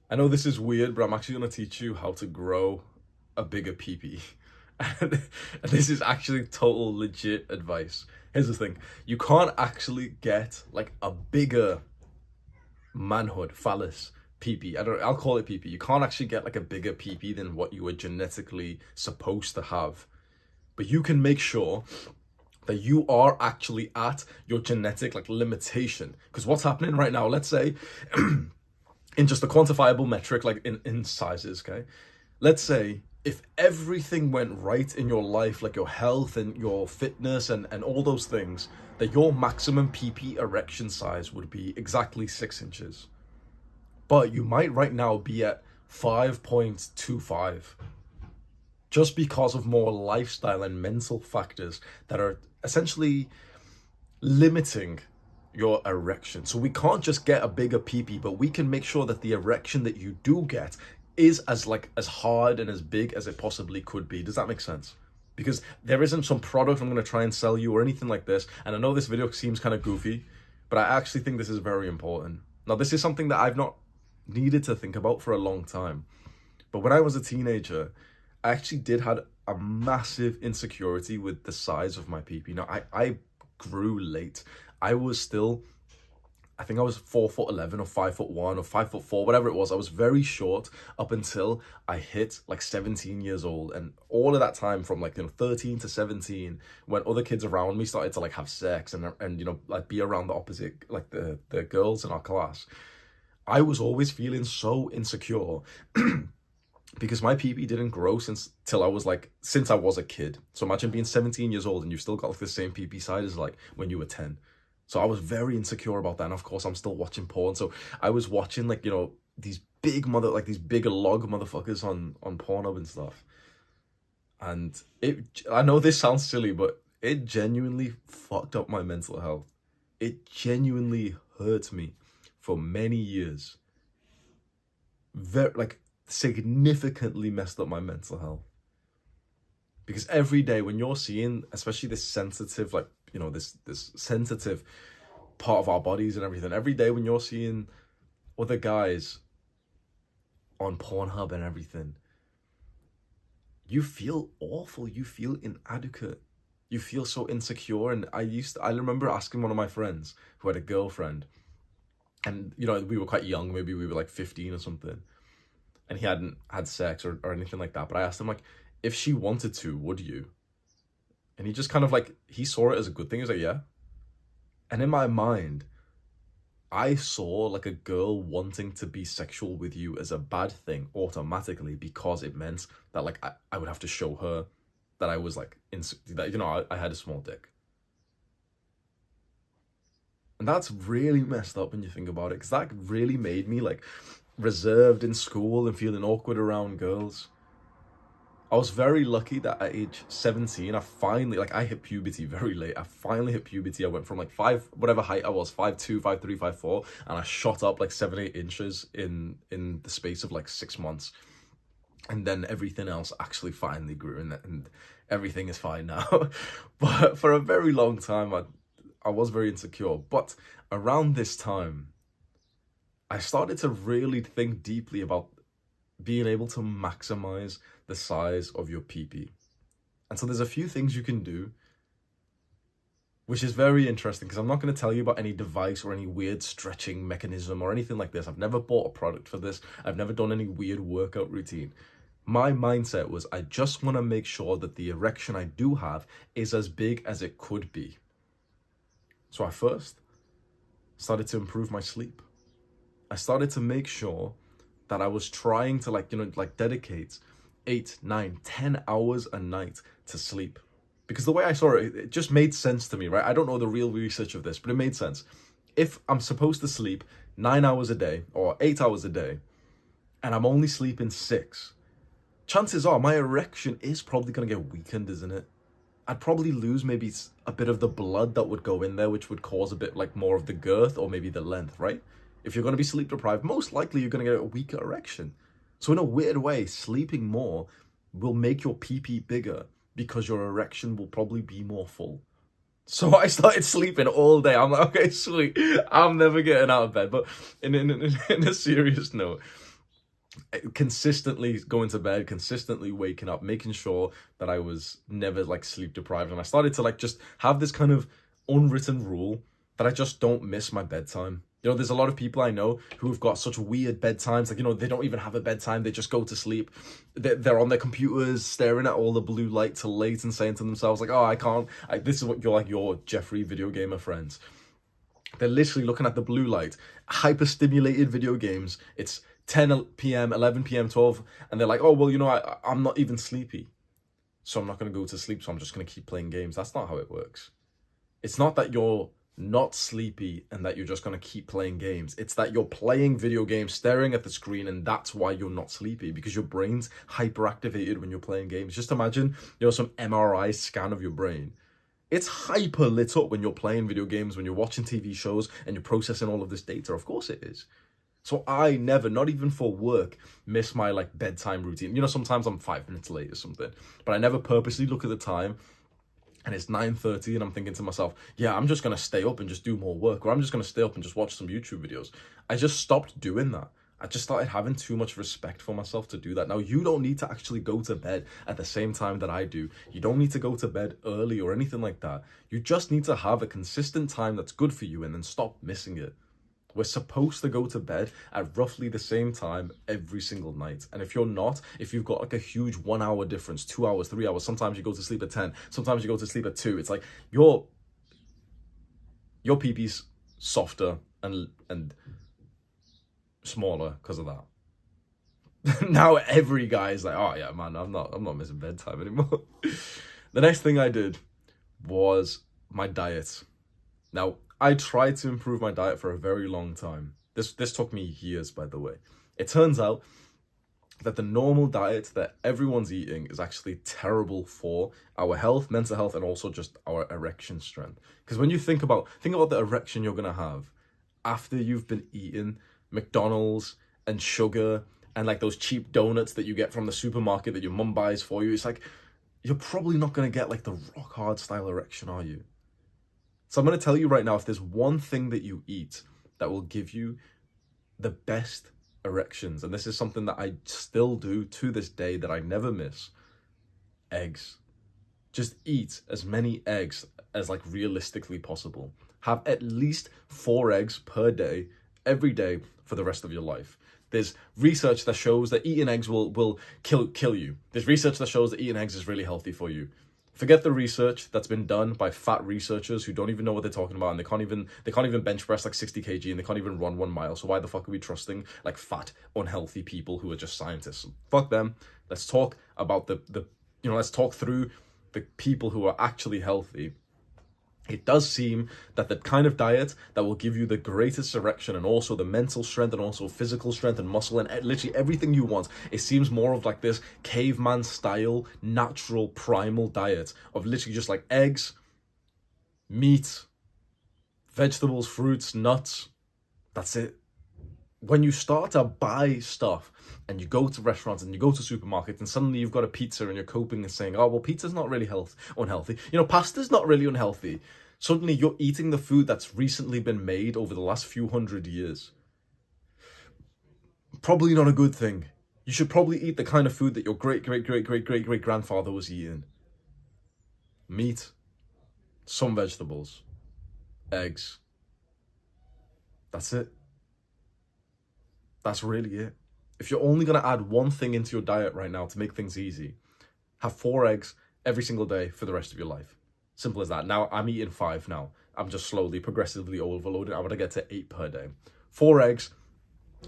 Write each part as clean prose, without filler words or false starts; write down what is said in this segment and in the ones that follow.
I know this is weird, but I'm actually going to teach you how to grow a bigger peepee. And this is actually total legit advice. Here's the thing. You can't actually get like a bigger manhood, phallus, peepee. I'll call it peepee. You can't actually get like a bigger peepee than what you were genetically supposed to have. But you can make sure that you are actually at your genetic like limitation. Because what's happening right now, let's say in just a quantifiable metric, like in sizes, okay? Let's say if everything went right in your life, like your health and your fitness and all those things, that your maximum PP erection size would be exactly 6 inches. But you might right now be at 5.25 just because of more lifestyle and mental factors that are essentially limiting your erection. So we can't just get a bigger PP, but we can make sure that the erection that you do get is as hard and as big as it possibly could be. Does that make sense? Because there isn't some product I'm going to try and sell you or anything like this. And I know this video seems kind of goofy, but I actually think this is very important. Now, this is something that I've not needed to think about for a long time. But when I was a teenager, I actually did had a massive insecurity with the size of my PP. Now, I grew late. I was still, I think I was 4'11" or 5'1" or 5'4", whatever it was. I was very short up until I hit like 17 years old. And all of that time from like, 13 to 17, when other kids around me started to like have sex and like be around the opposite, like the girls in our class, I was always feeling so insecure because my PP didn't grow since I was a kid. So imagine being 17 years old and you've still got like the same PP size as like when you were 10. So I was very insecure about that. And of course, I'm still watching porn. So I was watching like, these big log motherfuckers on Pornhub and stuff. And I know this sounds silly, but it genuinely fucked up my mental health. It genuinely hurt me for many years. Significantly messed up my mental health. Because every day when you're seeing, especially this sensitive, this sensitive part of our bodies and everything, every day when you're seeing other guys on Pornhub and everything, you feel awful, you feel inadequate, you feel so insecure. And I remember asking one of my friends who had a girlfriend, and we were quite young, maybe we were like 15 or something, and he hadn't had sex or anything like that, but I asked him, like, if she wanted to, would you? And he just kind of he saw it as a good thing. He was like, yeah. And in my mind, I saw like a girl wanting to be sexual with you as a bad thing automatically, because it meant that like I would have to show her that I was like, I had a small dick. And that's really messed up when you think about it, because that really made me like reserved in school and feeling awkward around girls. I was very lucky that at age 17, I finally, I hit puberty very late. I finally hit puberty. I went from like whatever height I was, 5'2", 5'3", 5'4", and I shot up like 7-8 inches in the space of like 6 months. And then everything else actually finally grew, and everything is fine now. But for a very long time, I was very insecure. But around this time, I started to really think deeply about being able to maximize the size of your PP. And so there's a few things you can do, which is very interesting, because I'm not going to tell you about any device or any weird stretching mechanism or anything like this. I've never bought a product for this. I've never done any weird workout routine. My mindset was, I just want to make sure that the erection I do have is as big as it could be. So I first started to improve my sleep. I started to make sure that I was trying to dedicate 8, 9, 10 hours a night to sleep. Because the way I saw it, it just made sense to me, right? I don't know the real research of this, but it made sense. If I'm supposed to sleep 9 hours a day or 8 hours a day, and I'm only sleeping 6, chances are my erection is probably going to get weakened, isn't it? I'd probably lose maybe a bit of the blood that would go in there, which would cause a bit more of the girth or maybe the length, right? If you're going to be sleep deprived, most likely you're going to get a weaker erection. So in a weird way, sleeping more will make your PP bigger, because your erection will probably be more full. So I started sleeping all day. I'm like, okay, sweet, I'm never getting out of bed. But in a serious note, consistently going to bed, consistently waking up, making sure that I was never like sleep deprived. And I started to like just have this kind of unwritten rule that I just don't miss my bedtime. You know, there's a lot of people I know who've got such weird bedtimes. Like, you know, they don't even have a bedtime. They just go to sleep. They're on their computers staring at all the blue light till late and saying to themselves, like, oh, I can't. This is what you're like, your Jeffrey video gamer friends. They're literally looking at the blue light, hyper-stimulated video games. It's 10 p.m., 11 p.m., 12, and they're like, oh, well, you know, I'm not even sleepy, so I'm not going to go to sleep, so I'm just going to keep playing games. That's not how it works. It's not that you're not sleepy and that you're just going to keep playing games. It's that you're playing video games, staring at the screen, and that's why you're not sleepy, because your brain's hyperactivated when you're playing games. Just imagine, you know, some MRI scan of your brain. It's hyper lit up when you're playing video games, when you're watching TV shows, and you're processing all of this data. Of course it is. So I never, not even for work, miss my like bedtime routine. You know, sometimes I'm 5 minutes late or something, but I never purposely look at the time and it's 9:30 and I'm thinking to myself, yeah, I'm just going to stay up and just do more work, or I'm just going to stay up and just watch some YouTube videos. I just stopped doing that. I just started having too much respect for myself to do that. Now, you don't need to actually go to bed at the same time that I do. You don't need to go to bed early or anything like that. You just need to have a consistent time that's good for you and then stop missing it. We're supposed to go to bed at roughly the same time every single night. And if you're not, if you've got like a huge 1 hour difference, 2 hours, 3 hours, sometimes you go to sleep at 10, sometimes you go to sleep at 2. It's like your pee-pee's softer and smaller because of that. Now every guy is like, oh yeah, man, I'm not missing bedtime anymore. The next thing I did was my diet. Now, I tried to improve my diet for a very long time. This took me years, by the way. It turns out that the normal diet that everyone's eating is actually terrible for our health, mental health, and also just our erection strength. Because when you think about the erection you're gonna have after you've been eating McDonald's and sugar and like those cheap donuts that you get from the supermarket that your mum buys for you, it's like you're probably not gonna get like the rock hard style erection, are you? So I'm going to tell you right now, if there's one thing that you eat that will give you the best erections, and this is something that I still do to this day that I never miss, eggs. Just eat as many eggs as like realistically possible. Have at least 4 eggs per day, every day for the rest of your life. There's research that shows that eating eggs will kill you. There's research that shows that eating eggs is really healthy for you. Forget the research that's been done by fat researchers who don't even know what they're talking about, and they can't even bench press like 60 kg and they can't even run 1 mile. So why the fuck are we trusting like fat, unhealthy people who are just scientists? Fuck them. Let's talk about let's talk through the people who are actually healthy. It does seem that the kind of diet that will give you the greatest erection and also the mental strength and also physical strength and muscle and literally everything you want, it seems more of like this caveman style, natural, primal diet of literally just like eggs, meat, vegetables, fruits, nuts. That's it. When you start to buy stuff and you go to restaurants and you go to supermarkets and suddenly you've got a pizza and you're coping and saying, oh, well, pizza's not really unhealthy. You know, pasta's not really unhealthy. Suddenly you're eating the food that's recently been made over the last few hundred years. Probably not a good thing. You should probably eat the kind of food that your great-great-great-great-great-great-grandfather was eating. Meat, some vegetables, eggs. That's it. That's really it. If you're only going to add one thing into your diet right now to make things easy, have 4 eggs every single day for the rest of your life. Simple as that. Now, I'm eating 5 now. I'm just slowly, progressively overloading. I want to get to 8 per day. 4 eggs.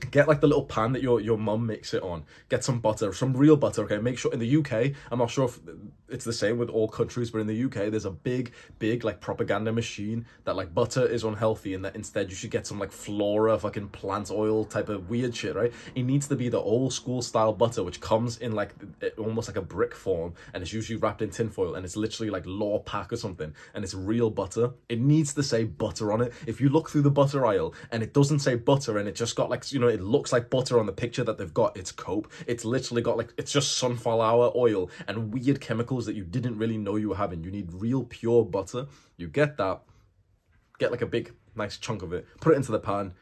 Get like the little pan that your mum makes it on. Get some butter, some real butter, okay? Make sure in the UK, I'm not sure if it's the same with all countries, but in the UK, there's a big like propaganda machine that like butter is unhealthy and that instead you should get some like flora, fucking plant oil type of weird shit, right? It needs to be the old school style butter, which comes in like almost like a brick form and it's usually wrapped in tinfoil and it's literally like law pack or something and it's real butter. It needs to say butter on it. If you look through the butter aisle and it doesn't say butter and it just got like, you know, it looks like butter on the picture that they've got, it's cope. It's literally got like, it's just sunflower oil and weird chemicals that you didn't really know you were having. You need real pure butter. You get that, get like a big nice chunk of it, put it into the pan,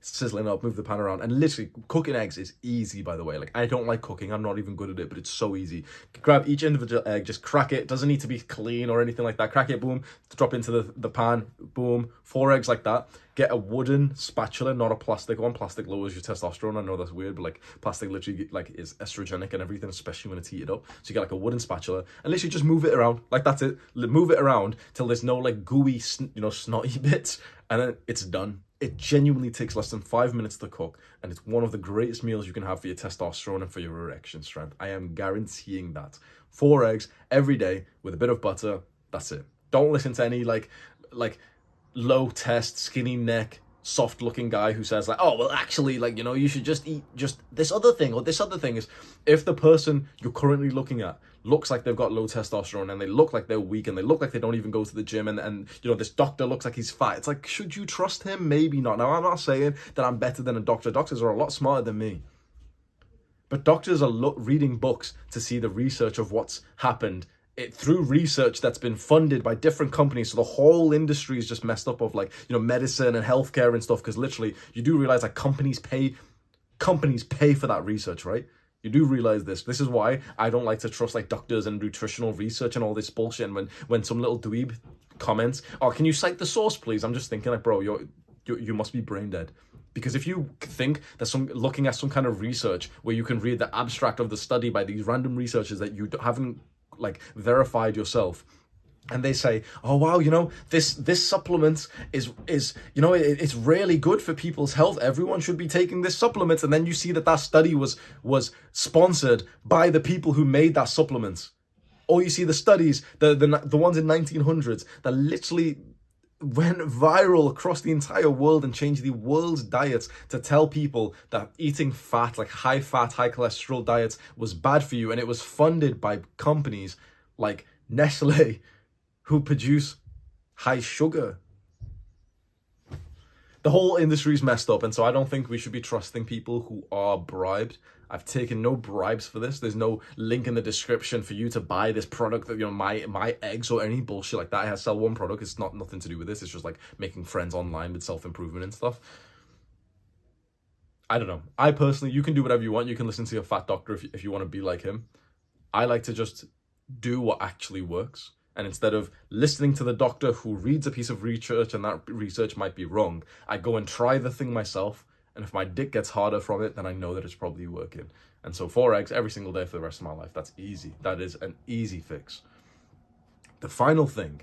sizzling up, move the pan around. And literally, cooking eggs is easy, by the way. Like, I don't like cooking. I'm not even good at it, but it's so easy. Grab each individual egg, just crack it. Doesn't need to be clean or anything like that. Crack it, boom, drop into the pan, boom. 4 eggs like that. Get a wooden spatula, not a plastic one. Plastic lowers your testosterone. I know that's weird, but like plastic literally like is estrogenic and everything, especially when it's heated up. So you get like a wooden spatula and literally just move it around. Like, that's it. Move it around till there's no like gooey, snotty bits, and then it's done. It genuinely takes less than 5 minutes to cook, and it's one of the greatest meals you can have for your testosterone and for your erection strength. I am guaranteeing that. 4 eggs every day with a bit of butter. That's it. Don't listen to any like low test, skinny neck, soft looking guy who says like, oh, well, actually, like, you should just eat just this other thing or this other thing. Is if the person you're currently looking at looks like they've got low testosterone and they look like they're weak and they look like they don't even go to the gym and this doctor looks like he's fat, it's like, should you trust him? Maybe not. Now, I'm not saying that I'm better than a doctor. Doctors are a lot smarter than me. But doctors are reading books to see the research of what's happened through research that's been funded by different companies. So the whole industry is just messed up of like, medicine and healthcare and stuff, because literally you do realize that companies pay for that research, right? You do realize this. This is why I don't like to trust like doctors and nutritional research and all this bullshit. And when some little dweeb comments, oh, can you cite the source, please? I'm just thinking like, bro, you must be brain dead. Because if you think that looking at some kind of research where you can read the abstract of the study by these random researchers that you haven't like verified yourself, and they say, oh wow, this supplement is it's really good for people's health, everyone should be taking this supplement, and then you see that study was sponsored by the people who made that supplement. Or you see the studies, the ones in 1900s that literally went viral across the entire world and changed the world's diets to tell people that eating fat, like high fat, high cholesterol diets, was bad for you. And it was funded by companies like Nestle, who produce high sugar. The whole industry is messed up, and so I don't think we should be trusting people who are bribed. I've taken no bribes for this. There's no link in the description for you to buy this product that, my eggs or any bullshit like that. I sell one product. It's nothing to do with this. It's just like making friends online with self-improvement and stuff. I don't know. I personally, you can do whatever you want. You can listen to your fat doctor if you want to be like him. I like to just do what actually works. And instead of listening to the doctor who reads a piece of research and that research might be wrong, I go and try the thing myself. And if my dick gets harder from it, then I know that it's probably working. And so 4 eggs every single day for the rest of my life. That's easy. That is an easy fix. The final thing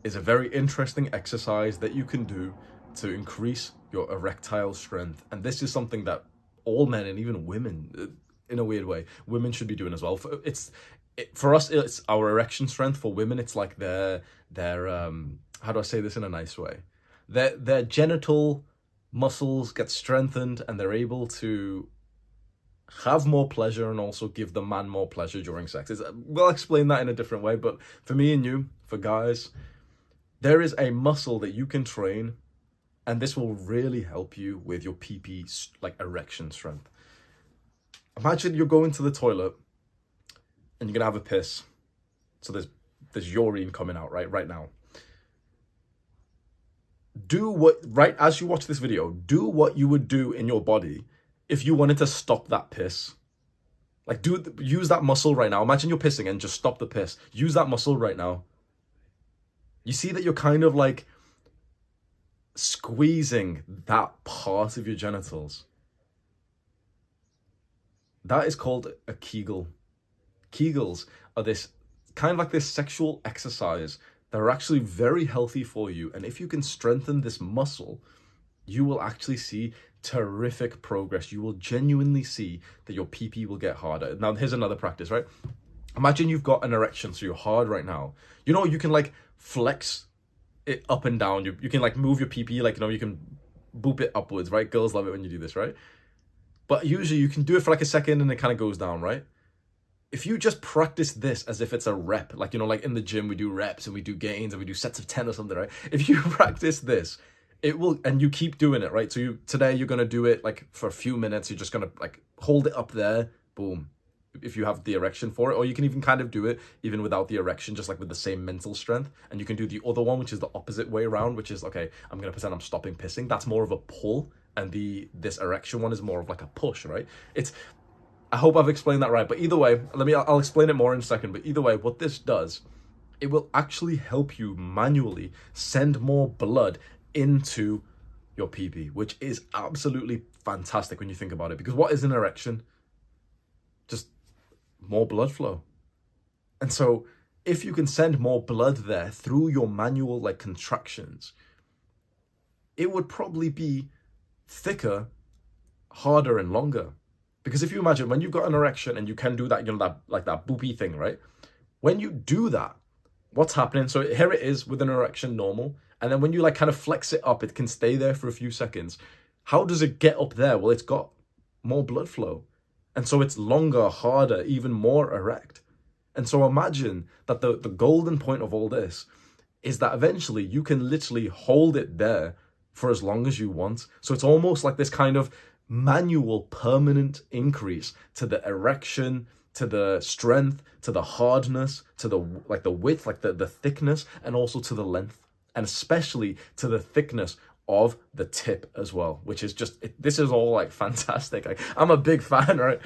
is a very interesting exercise that you can do to increase your erectile strength. And this is something that all men and even women, in a weird way, women should be doing as well. For us, it's our erection strength. For women, it's like their how do I say this in a nice way? Their genital muscles get strengthened and they're able to have more pleasure and also give the man more pleasure during sex. We'll explain that in a different way, but for me and you, for guys, there is a muscle that you can train, and this will really help you with your PP, like erection strength. Imagine you're going to the toilet and you're gonna have a piss. So there's urine coming out right now. As you watch this video, do what you would do in your body if you wanted to stop that piss. Like, use that muscle right now. Imagine you're pissing and just stop the piss. Use that muscle right now. You see that you're kind of like squeezing that part of your genitals. That is called a Kegel. Kegels are this kind of like this sexual exercise that are actually very healthy for you. And if you can strengthen this muscle, you will actually see terrific progress. You will genuinely see that your PP will get harder. Now, here's another practice, right? Imagine you've got an erection, so you're hard right now. You can like flex it up and down. You can like move your PP, like, you can boop it upwards, right? Girls love it when you do this, right? But usually you can do it for like a second and it kind of goes down, right? If you just practice this as if it's a rep, like, like in the gym, we do reps and we do gains and we do sets of 10 or something, right? If you practice this, it will, and you keep doing it, right? So today you're going to do it like for a few minutes. You're just going to like hold it up there, boom. If you have the erection for it, or you can even kind of do it even without the erection, just like with the same mental strength. And you can do the other one, which is the opposite way around, which is, okay, I'm going to pretend I'm stopping pissing. That's more of a pull. and this erection one is more of like a push, right? I hope I've explained that right, but either way, I'll explain it more in a second, but either way, what this does, it will actually help you manually send more blood into your PP, which is absolutely fantastic when you think about it, because what is an erection? Just more blood flow. And so if you can send more blood there through your manual like contractions, it would probably be thicker, harder, and longer. Because if you imagine when you've got an erection and you can do that, that like that boopy thing, right? When you do that, what's happening? So here it is with an erection normal, and then when you like kind of flex it up, it can stay there for a few seconds. How does it get up there? Well, it's got more blood flow, and so it's longer, harder, even more erect. And so imagine that the golden point of all this is that eventually you can literally hold it there for as long as you want. So it's almost like this kind of manual permanent increase to the erection, to the strength, to the hardness, to the width, like the thickness, and also to the length, and especially to the thickness of the tip as well, which is just, this is all like fantastic. Like, I'm a big fan, right?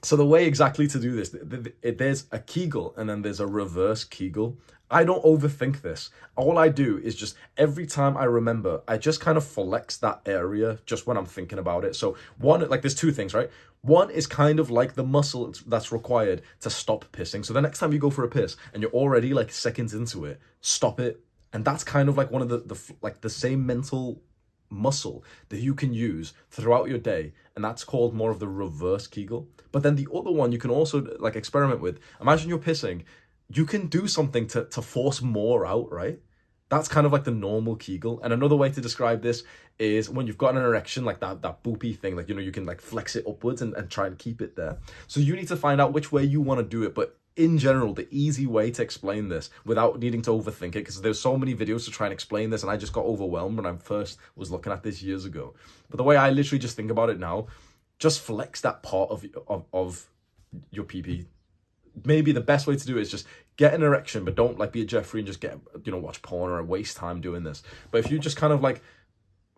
So the way exactly to do this, there's a Kegel and then there's a reverse Kegel. I don't overthink this. All I do is just every time I remember, I just kind of flex that area just when I'm thinking about it. So one, like there's two things, right? One is kind of like the muscle that's required to stop pissing. So the next time you go for a piss and you're already like seconds into it, stop it. And that's kind of like one of the same mental muscle that you can use throughout your day, and that's called more of the reverse Kegel. But then the other one you can also like experiment with. Imagine you're pissing, you can do something to force more out, right? That's kind of like the normal Kegel. And another way to describe this is when you've got an erection, like that boopy thing, like, you can like flex it upwards and try and keep it there. So you need to find out which way you want to do it. But in general, the easy way to explain this without needing to overthink it, because there's so many videos to try and explain this, and I just got overwhelmed when I first was looking at this years ago. But the way I literally just think about it now, just flex that part of your PP. Maybe the best way to do it is just get an erection, but don't like be a Jeffrey and just get, watch porn or waste time doing this. But if you just kind of like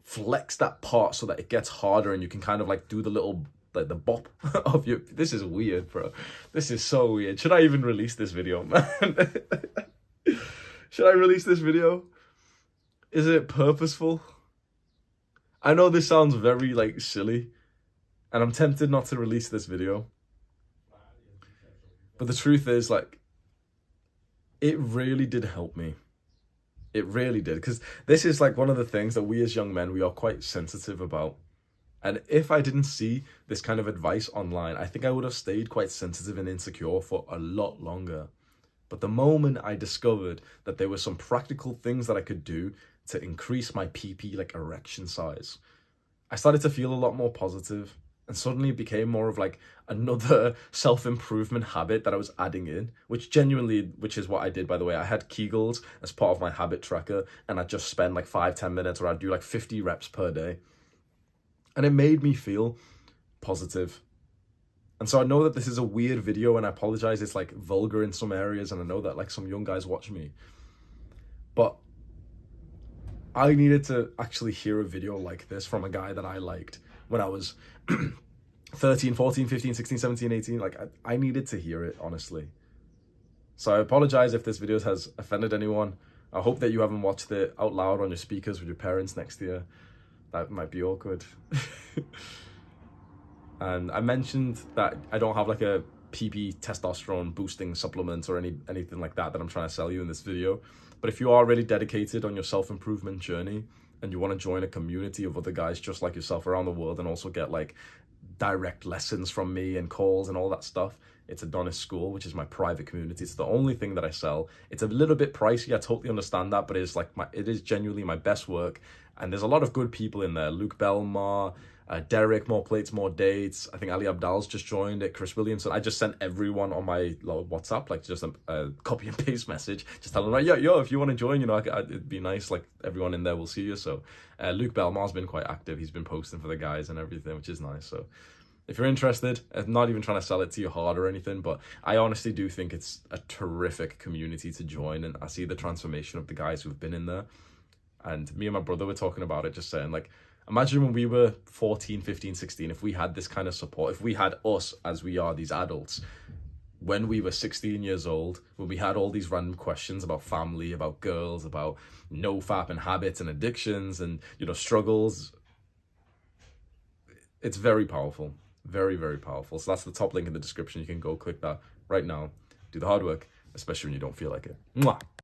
flex that part so that it gets harder and you can kind of like do the little, like the bop of your, this is weird, bro. This is so weird. Should I even release this video, man? Should I release this video? Is it purposeful? I know this sounds very like silly, and I'm tempted not to release this video. But the truth is, like, it really did help me. It really did. Because this is like one of the things that we as young men, we are quite sensitive about. And if I didn't see this kind of advice online, I think I would have stayed quite sensitive and insecure for a lot longer. But the moment I discovered that there were some practical things that I could do to increase my PP, like erection size, I started to feel a lot more positive. And suddenly it became more of like another self-improvement habit that I was adding in, which is what I did, by the way. I had Kegels as part of my habit tracker, and I'd just spend like 5-10 minutes, or I'd do like 50 reps per day. And it made me feel positive. And so I know that this is a weird video, and I apologize, it's like vulgar in some areas, and I know that like some young guys watch me. But I needed to actually hear a video like this from a guy that I liked when I was 13, 14, 15, 16, 17, 18. Like, I needed to hear it, honestly. So I apologize if this video has offended anyone. I hope that you haven't watched it out loud on your speakers with your parents next to you. That might be awkward. And I mentioned that I don't have like a PP testosterone boosting supplement or anything like that I'm trying to sell you in this video. But if you are really dedicated on your self-improvement journey, and you want to join a community of other guys just like yourself around the world, and also get like direct lessons from me and calls and all that stuff, it's Adonis School, which is my private community. It's the only thing that I sell. It's a little bit pricey, I totally understand that, but it is genuinely my best work. And there's a lot of good people in there. Luke Belmar, Derek, More Plates, More Dates. I think Ali Abdal's just joined it. Chris Williamson. I just sent everyone on my WhatsApp, like just a copy and paste message, just telling them, like, yo, if you want to join, it'd be nice. Like, everyone in there will see you. So Luke Belmar's been quite active. He's been posting for the guys and everything, which is nice. So if you're interested, I'm not even trying to sell it to you hard or anything, but I honestly do think it's a terrific community to join. And I see the transformation of the guys who've been in there. And me and my brother were talking about it, just saying, like, Imagine when we were 14, 15, 16, if we had this kind of support, if we had us as we are, these adults, when we were 16 years old, when we had all these random questions about family, about girls, about no-fap and habits and addictions and, struggles. It's very powerful. Very, very powerful. So that's the top link in the description. You can go click that right now. Do the hard work, especially when you don't feel like it. Mwah!